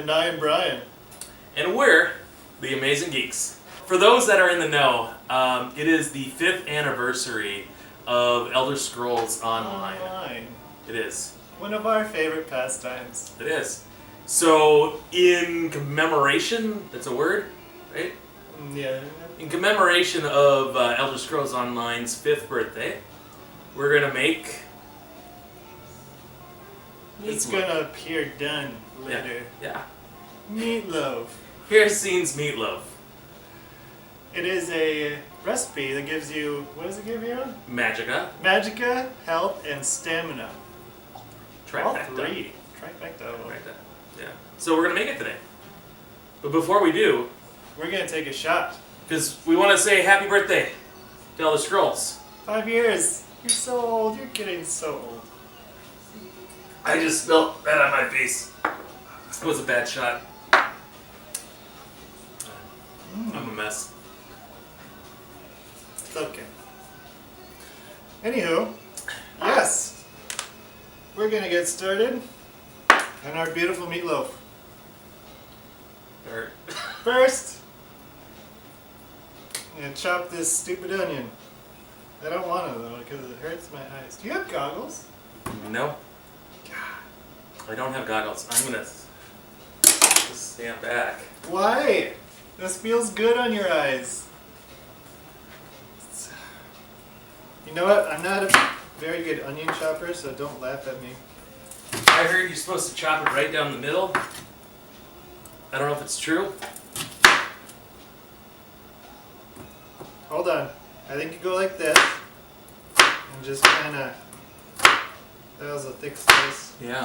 And I am Brian. And we're the Amazing Geeks. For those that are in the know, it is the 5th anniversary of Elder Scrolls Online. It is. One of our favorite pastimes. It is. So, in commemoration, that's a word, right? Yeah. In commemoration of Elder Scrolls Online's 5th birthday, we're going to make... It's gonna appear done later. Yeah. Meatloaf. Hircine's Meatloaf. It is a recipe that gives you, what does it give you? Magicka. Magicka, health, and stamina. All three. Trifecta. Yeah. So we're gonna make it today. But before we do, we're gonna take a shot. Because we want to say happy birthday to Elder Scrolls. 5 years. You're so old. You're getting so old. I just spilled that on my face. It was a bad shot. I'm a mess. It's okay. Anywho, yes, we're gonna get started on our beautiful meatloaf. First, I'm gonna chop this stupid onion. I don't want to though because it hurts my eyes. Do you have goggles? No. I don't have goggles. I'm gonna just stand back. Why? This feels good on your eyes. You know what? I'm not a very good onion chopper, so don't laugh at me. I heard you're supposed to chop it right down the middle. I don't know if it's true. Hold on. I think you go like this. And just kind of... That was a thick slice. Yeah.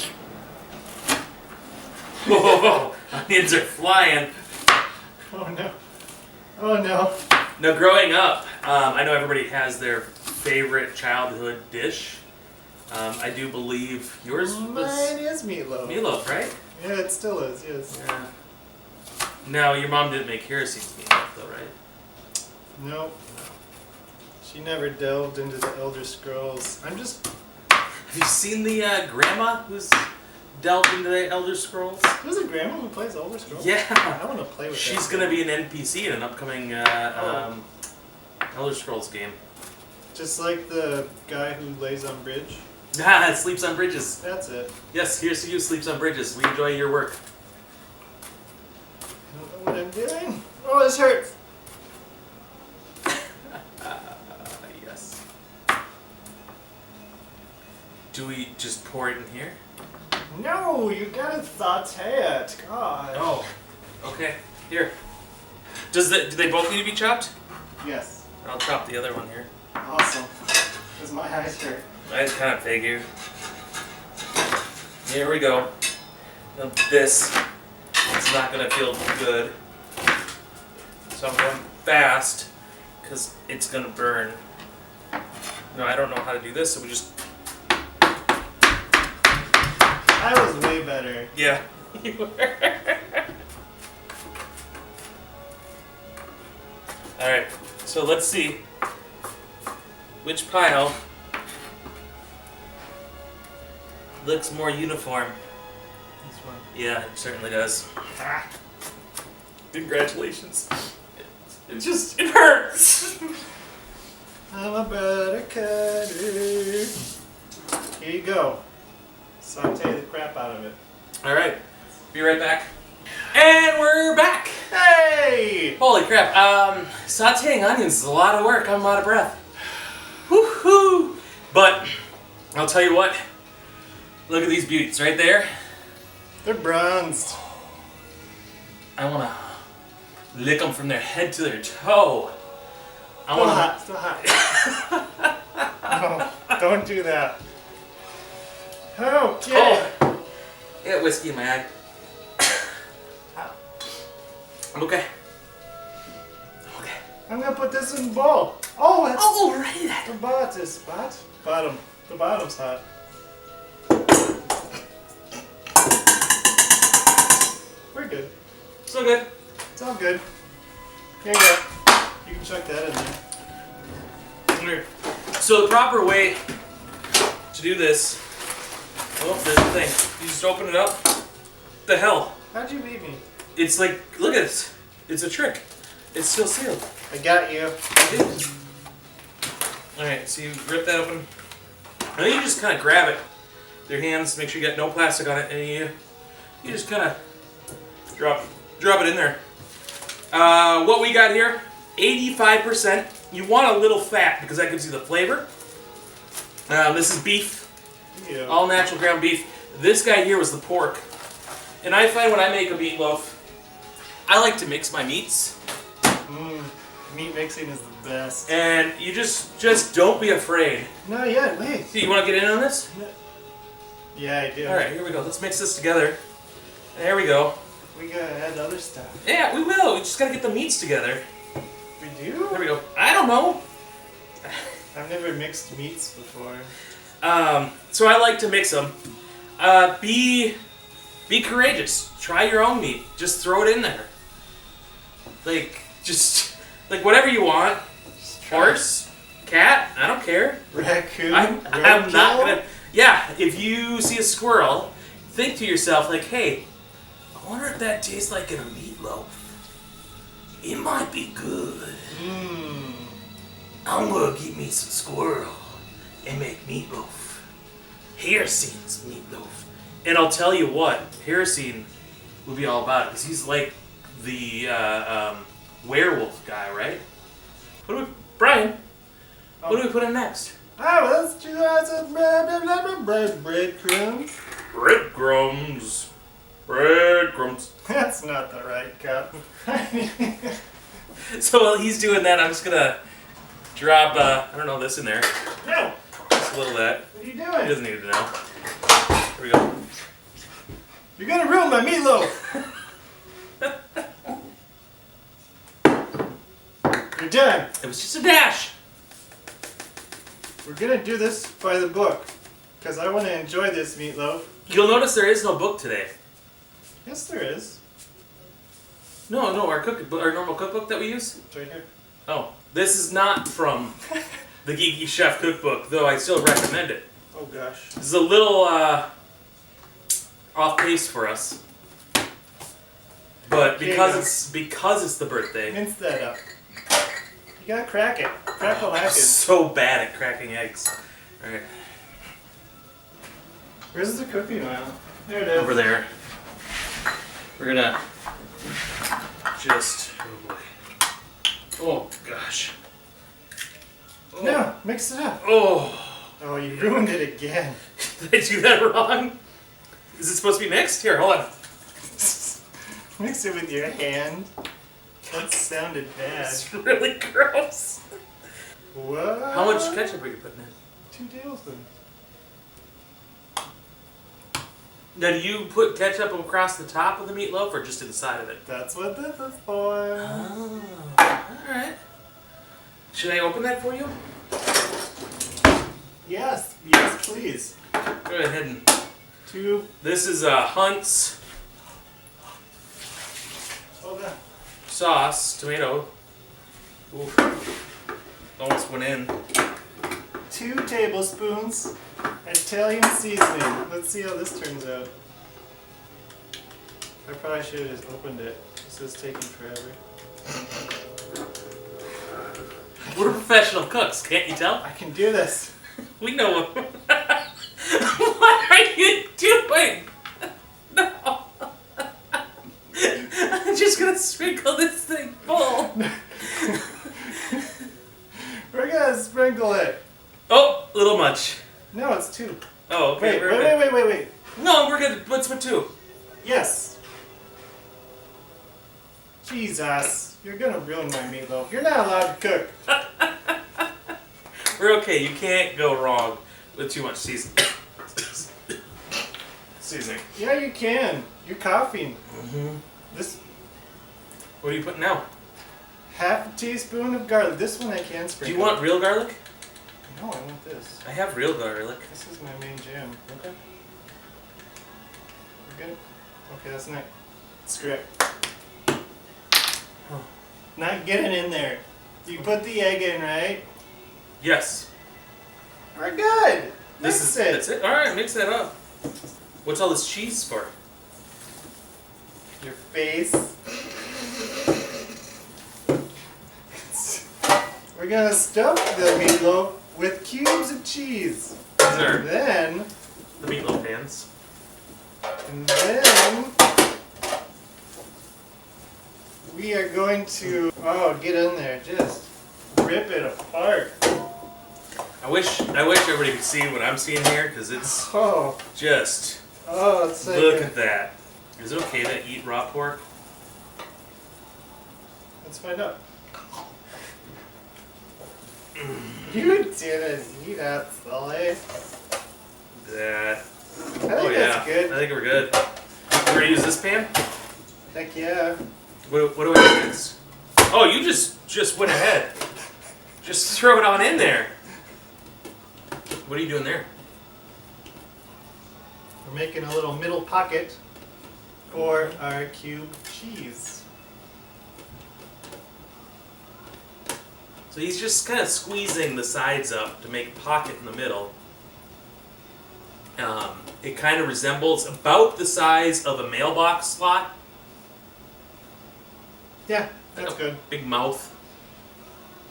Whoa! Onions are flying. Oh no. Oh no. Now, growing up, I know everybody has their favorite childhood dish. I do believe yours was... Mine is meatloaf. Meatloaf, right? Yeah, it still is, yes. Yeah. Now, your mom didn't make Hircine's meatloaf, though, right? Nope. She never delved into the Elder Scrolls. Have you seen the grandma who's delved into the Elder Scrolls? There's a grandma who plays Elder Scrolls? Yeah. I want to play with She's going to be an NPC in an upcoming Elder Scrolls game. Just like the guy who lays on bridge? Ah, sleeps on bridges. That's it. Yes, here's to you, sleeps on bridges. We enjoy your work. I don't know what I'm doing. Oh, this hurts. Yes. Do we just pour it in here? No, you gotta saute it. God. Oh, okay. Here. Do they both need to be chopped? Yes. I'll chop the other one here. Awesome. Because my eyes hurt. I kind of figured. Here we go. Now this is not going to feel good. So I'm going fast because it's going to burn. No, I don't know how to do this, so we just... I was way better. Yeah, you were. Alright, so let's see which pile looks more uniform. This one. Yeah, it certainly does. Ah. Congratulations. It hurts. I'm a better cutter. Here you go. Saute the crap out of it. Alright, be right back. And we're back! Hey! Holy crap, sauteing onions is a lot of work. I'm out of breath. Woohoo! But, I'll tell you what. Look at these beauties right there. They're bronzed. I want to lick them from their head to their toe. Still hot. No, don't do that. Okay. Oh! I got whiskey in my eye. I'm okay. I'm gonna put this in the bowl. Oh, that's already that. the bottom. The bottom's hot. We're good. So good. It's all good. Here you go. You can chuck that in there. So the proper way to do this, oh, there's the thing. You just open it up. What the hell? How'd you beat me? It's like, look at this. It's a trick. It's still sealed. I got you. Alright, so you rip that open. And then you just kind of grab it with your hands, make sure you got no plastic on it, and you just kind of drop it in there. What we got here, 85%. You want a little fat because that gives you the flavor. This is beef, all natural ground beef. This guy here was the pork. And I find when I make a meatloaf, I like to mix my meats. Meat mixing is the best. And you just don't be afraid. No, yeah, wait. You want to get in on this? Yeah, I do. Alright, here we go. Let's mix this together. There we go. We gotta add other stuff. Yeah, we will. We just gotta get the meats together. We do? There we go. I don't know. I've never mixed meats before. So I like to mix them. Be courageous. Try your own meat. Just throw it in there. Like whatever you want. Horse, cat, I don't care. Raccoon. I'm not gonna. Yeah, if you see a squirrel, think to yourself like, hey, I wonder if that tastes like in a meatloaf. It might be good. I'm gonna get me some squirrel and make meatloaf. Hircine's meatloaf. And I'll tell you what, Hircine will be all about it because he's like the werewolf guy, right? Brian, what do we put in next? Oh, let's do breadcrumbs. Breadcrumbs. That's not the right cup. So while he's doing that, I'm just gonna drop, I don't know, this in there. No. Just a little of that. What are you He doing? doesn't need to know. Here we go. You're gonna ruin my meatloaf. You're done. It was just a dash. We're gonna do this by the book, because I want to enjoy this meatloaf. You'll notice there is no book today. Yes, there is. No, our normal cookbook that we use. It's right here. Oh, this is not from the Geeky Chef cookbook, though I still recommend it. Oh gosh. This is a little off pace for us, but because it's the birthday. Mince that up. You gotta crack it. Crack the I'm lacquer. so bad at cracking eggs. All right, Where's the cooking oil? There it is. over there. We're gonna just. Oh boy. Oh gosh. Oh. No, mix it up. Oh. Oh, you ruined it again. Did I do that wrong? Is it supposed to be mixed? Here, hold on. Mix it with your hand. That sounded bad. It's really gross. What? How much ketchup are you putting in? 2 tablespoons. Now, do you put ketchup across the top of the meatloaf or just to the side of it? That's what this is for. Oh, alright. Should I open that for you? Yes, please. Go ahead and... 2. This is Hunt's Hold on. sauce, tomato. Ooh. Almost went in. 2 tablespoons Italian seasoning. Let's see how this turns out. I probably should have just opened it. This is taking forever. We're professional cooks, can't you tell? I can do this. We know what... What are you doing? No. I'm just gonna sprinkle this thing full. We're gonna sprinkle it. Oh, a little much. No, it's 2. Oh, okay. Wait. No, we're good. What's with 2? Yes. Jesus, you're gonna ruin my meatloaf. You're not allowed to cook. We're okay. You can't go wrong with too much seasoning. Seasoning. Yeah, you can. You're coughing. Mm-hmm. This What are you putting now? half a teaspoon of garlic. This one I can Do sprinkle. you want real garlic? No, I want this. I have real garlic. This is my main jam. Okay. We're good? Okay, that's not... Screw it. Huh. Not getting in there. You put the egg in, right? Yes. We're good. Mix it. That's it. All right, mix that up. What's all this cheese for? Your face. We're gonna stuff the meatloaf with cubes of cheese. These are Then, the meatloaf hands. and then we are going to, oh, get in there, just rip it apart. I wish everybody could see what I'm seeing here, because it's Oh, just, it's like look at that. Is it okay to eat raw pork? Let's find out. You didn't eat that, Sully. That. I think that's good. I think we're good. We're gonna use this pan? Heck yeah. What do I do next? Oh, you just went ahead. Just throw it on in there. What are you doing there? We're making a little middle pocket for our cube cheese. So he's just kind of squeezing the sides up to make a pocket in the middle. It kind of resembles about the size of a mailbox slot. Yeah, that's good. Big mouth.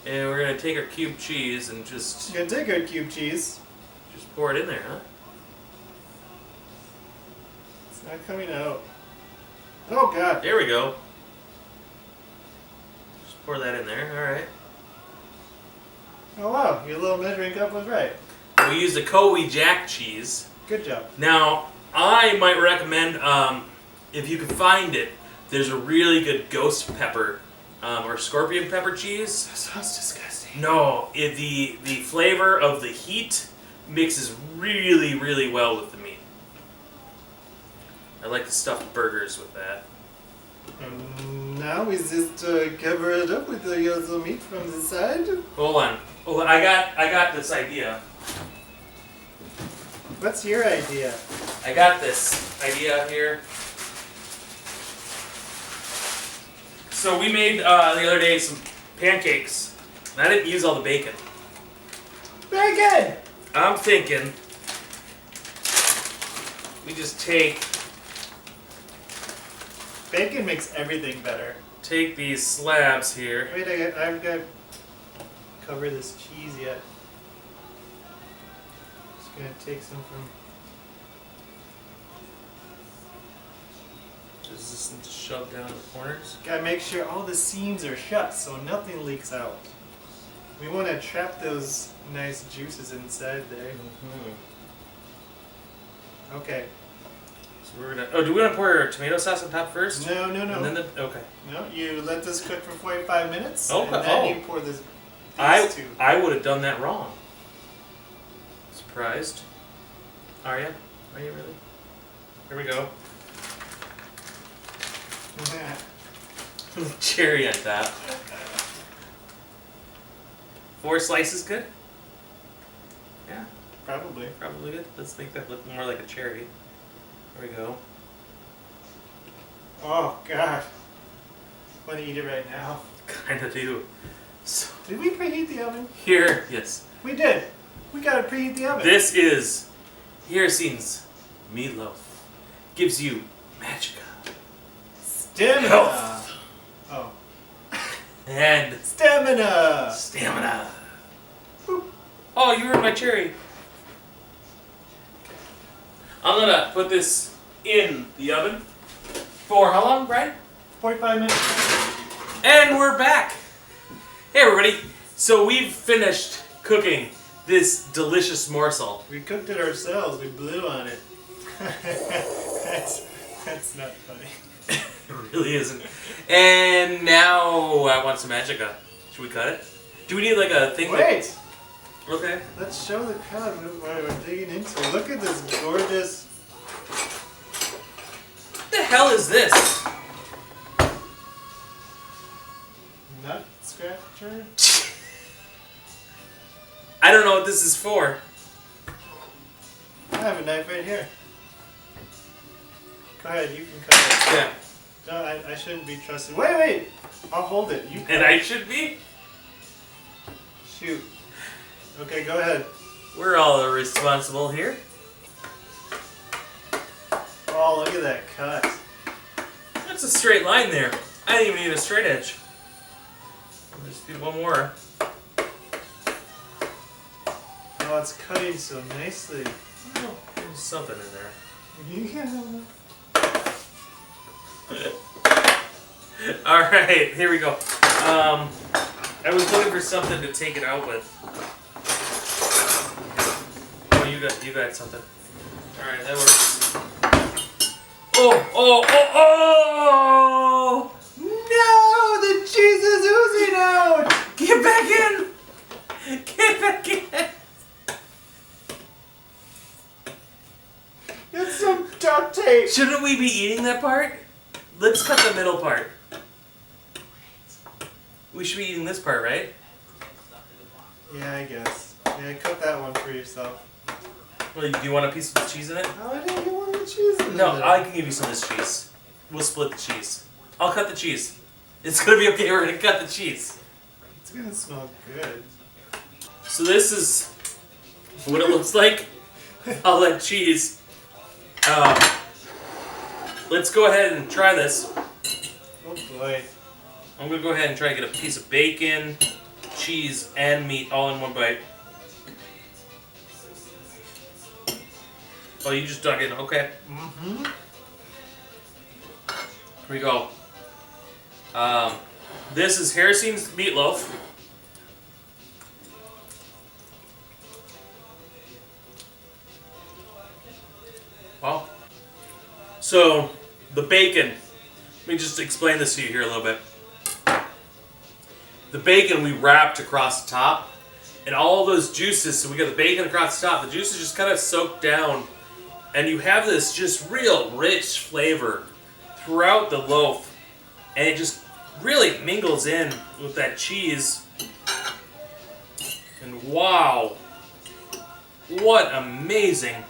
And we're gonna take our cube cheese and just Gonna take our cube cheese. pour it in there, huh? It's not coming out. Oh god. There we go. Just pour that in there. All right. Oh wow, your little measuring cup was right. We used a Cowie Jack cheese. Good job. Now, I might recommend, if you can find it, there's a really good ghost pepper or scorpion pepper cheese. That sounds disgusting. No, the flavor of the heat mixes really, really well with the meat. I like to stuff burgers with that. And now we just cover it up with the yellow meat from the side. Hold on. I got this idea. What's your idea? I got this idea here. So we made the other day some pancakes. And I didn't use all the bacon. Very good! I'm thinking we just take Bacon makes everything better. these slabs here. Wait, I've got to cover this cheese yet. Just gonna take some from. Does this need to shove down the corners? Gotta make sure all the seams are shut so nothing leaks out. We want to trap those nice juices inside there. Okay. So we're gonna. Oh, do we want to pour our tomato sauce on top first? No. And then okay. No, you let this cook for 45 minutes, Okay. and then you pour this. I Two. would have done that wrong. Surprised? Are you? Are you really? Here we go. Cherry on top. 4 slices good? Yeah, Probably. probably good. Let's make that look more like a cherry. There we go. Oh God. Want to eat it right now? Kinda do. So Did we preheat the oven? here, yes. We did. We gotta preheat the oven. This is Hircine's Meatloaf. Gives you magica. Stamina. Health. Oh. And Stamina. stamina. Boop. Oh, you ruined my cherry. I'm gonna put this in the oven for how long, Brian? 45 minutes. And we're back. Hey everybody. So we've finished cooking this delicious morsel. We cooked it ourselves. We blew on it. that's not funny. It really isn't. And now I want some magica. Should we cut it? Do we need like a thing? Wait. Okay. Let's show the crowd what we're digging into. Look at this gorgeous. What the hell is this? Nut scratcher? I don't know what this is for. I have a knife right here. Go ahead, you can cut it. Yeah. No, I shouldn't be trusted. Wait! I'll hold it. You cut And it. I should be? Shoot. Okay, go ahead. We're all responsible here. Oh, look at that cut. That's That's a straight line there. I didn't even need a straight edge. I'll just do one more. Oh, it's cutting so nicely. Oh, there's something in there. Yeah. Alright, here we go. I was looking for something to take it out with. Oh, you got something. Alright, that works. Oh! No, the cheese is oozing out. Get back in! Get back in! Get some duct tape. Shouldn't we be eating that part? Let's cut the middle part. We should be eating this part, right? Yeah, I guess. Yeah, cut that one for yourself. Well, do you want a piece of the cheese in it? Oh, I didn't want the cheese in No, there. I can give you some of this cheese. We'll split the cheese. I'll cut the cheese. It's gonna be okay, we're gonna cut the cheese. It's gonna smell good. So this is what it looks like. All that cheese. Let's go ahead and try this. Oh boy. I'm gonna go ahead and try to get a piece of bacon, cheese, and meat all in one bite. Oh, you just dug in. Okay. Mm-hmm. Here we go. This is Hircine's Meatloaf. Well, so the bacon. Let me just explain this to you here a little bit. The bacon we wrapped across the top, and all those juices. So we got the bacon across the top. The juices just kind of soak down, and you have this just real rich flavor throughout the loaf, and it just really mingles in with that cheese. And wow, what amazing!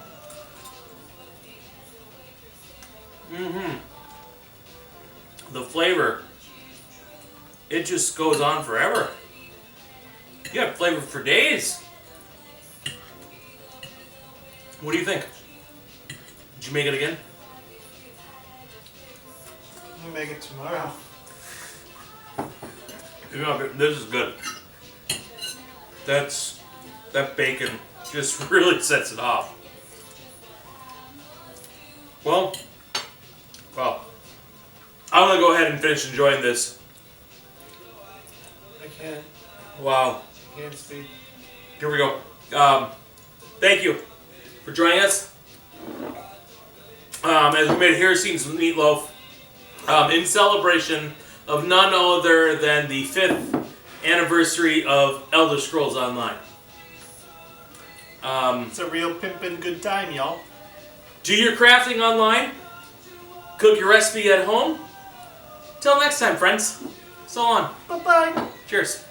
The flavor, it just goes on forever. You got flavor for days. What do you think? Did you make it again? I'm gonna make it tomorrow. You know, this is good. That bacon just really sets it off. Well, I'm gonna go ahead and finish enjoying this. I can't. Wow. I can't speak. Here we go. Thank you for joining us. As we made Hircine's Meatloaf in celebration of none other than the 5th anniversary of Elder Scrolls Online. It's a real pimpin' good time, y'all. Do your crafting online. Cook your recipe at home. Till next time, friends. So long. Bye-bye. Cheers.